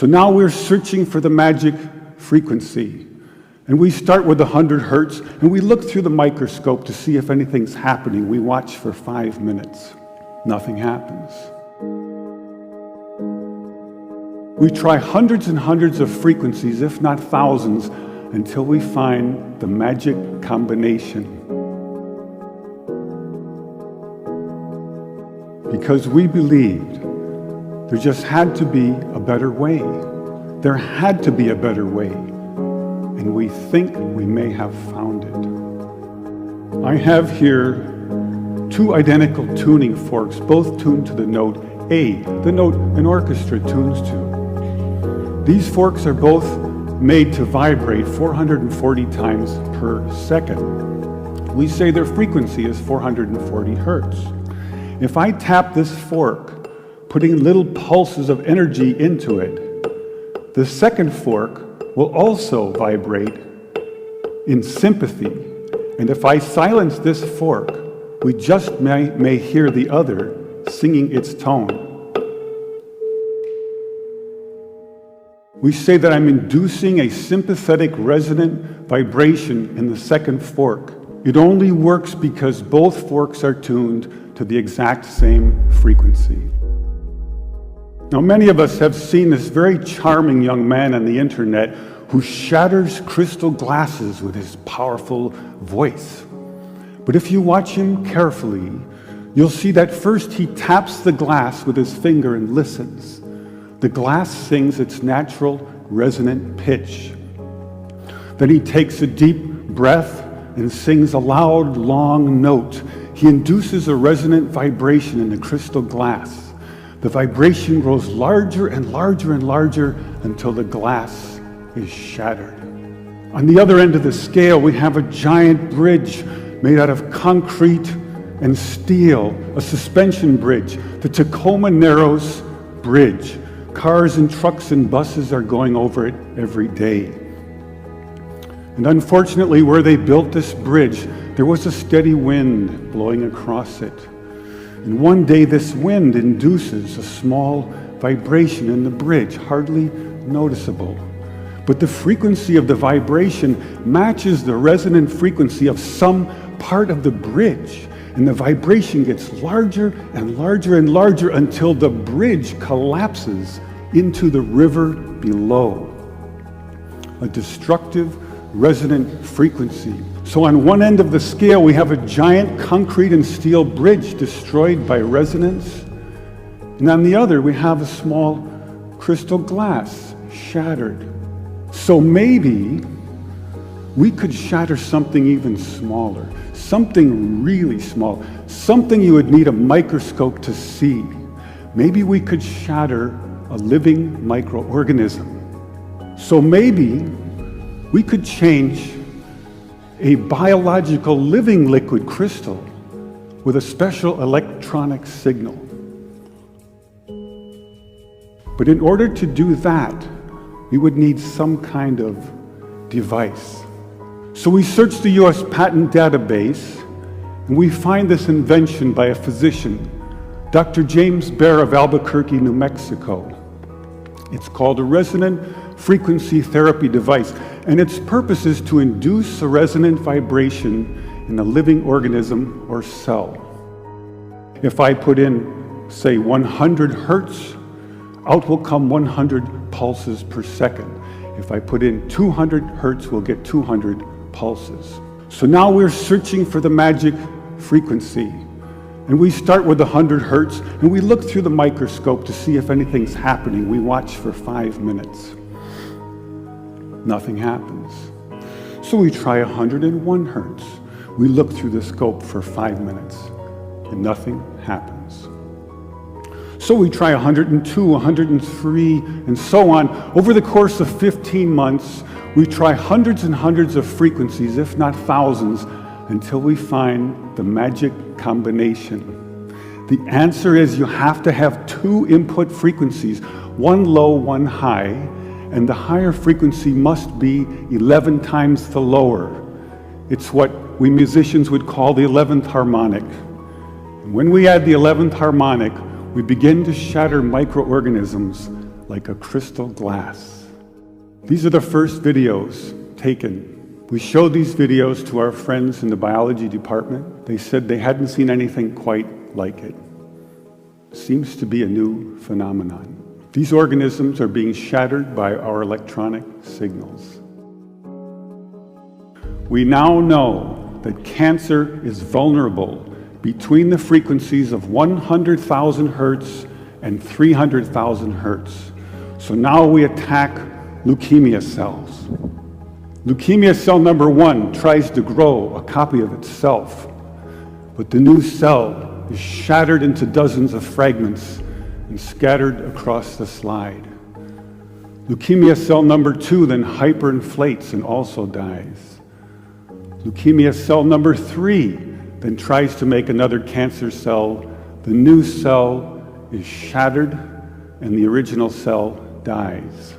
So now we're searching for the magic frequency. And we start with 100 hertz, and we look through the microscope to see if anything's happening. We watch for 5 minutes. Nothing happens. We try hundreds and hundreds of frequencies, if not thousands, until we find the magic combination. Because we believed there just had to be a better way. There had to be a better way. And we think we may have found it. I have here 2 identical tuning forks, both tuned to the note A, the note an orchestra tunes to. These forks are both made to vibrate 440 times per second. We say their frequency is 440 hertz. If I tap this fork, putting little pulses of energy into it, the second fork will also vibrate in sympathy. And if I silence this fork, we just may hear the other singing its tone. We say that I'm inducing a sympathetic resonant vibration in the second fork. It only works because both forks are tuned to the exact same frequency. Now, many of us have seen this very charming young man on the internet who shatters crystal glasses with his powerful voice. But if you watch him carefully, you'll see that first he taps the glass with his finger and listens. The glass sings its natural resonant pitch. Then he takes a deep breath and sings a loud, long note. He induces a resonant vibration in the crystal glass. The vibration grows larger and larger and larger until the glass is shattered. On the other end of the scale, we have a giant bridge made out of concrete and steel, a suspension bridge, the Tacoma Narrows Bridge. Cars and trucks and buses are going over it every day. And unfortunately, where they built this bridge, there was a steady wind blowing across it. And one day this wind induces a small vibration in the bridge, hardly noticeable. But the frequency of the vibration matches the resonant frequency of some part of the bridge. And the vibration gets larger and larger and larger until the bridge collapses into the river below. A destructive resonant frequency. So on one end of the scale, we have a giant concrete and steel bridge destroyed by resonance. And on the other, we have a small crystal glass shattered. So maybe we could shatter something even smaller. Something really small, something you would need a microscope to see. Maybe we could shatter a living microorganism. So maybe we could change a biological living liquid crystal with a special electronic signal. But in order to do that, we would need some kind of device. So we search the US patent database, and we find this invention by a physician, Dr. James Bear of Albuquerque, New Mexico. It's called a resonant frequency therapy device, and its purpose is to induce a resonant vibration in a living organism or cell. If I put in, say, 100 hertz, out will come 100 pulses per second. If I put in 200 hertz, we'll get 200 pulses. So now we're searching for the magic frequency. And we start with 100 hertz, and we look through the microscope to see if anything's happening. We watch for 5 minutes. Nothing happens. So we try 101 hertz. We look through the scope for 5 minutes, and nothing happens. So we try 102, 103, and so on. Over the course of 15 months, we try hundreds and hundreds of frequencies, if not thousands, until we find the magic combination. The answer is you have to have 2 input frequencies, one low, one high, and the higher frequency must be 11 times the lower. It's what we musicians would call the 11th harmonic. And when we add the 11th harmonic, we begin to shatter microorganisms like a crystal glass. These are the first videos taken. We showed these videos to our friends in the biology department. They said they hadn't seen anything quite like it. Seems to be a new phenomenon. These organisms are being shattered by our electronic signals. We now know that cancer is vulnerable between the frequencies of 100,000 hertz and 300,000 hertz. So now we attack leukemia cells. Leukemia cell number 1 tries to grow a copy of itself, but the new cell is shattered into dozens of fragments and scattered across the slide. Leukemia cell number 2 then hyperinflates and also dies. Leukemia cell number 3 then tries to make another cancer cell. The new cell is shattered and the original cell dies.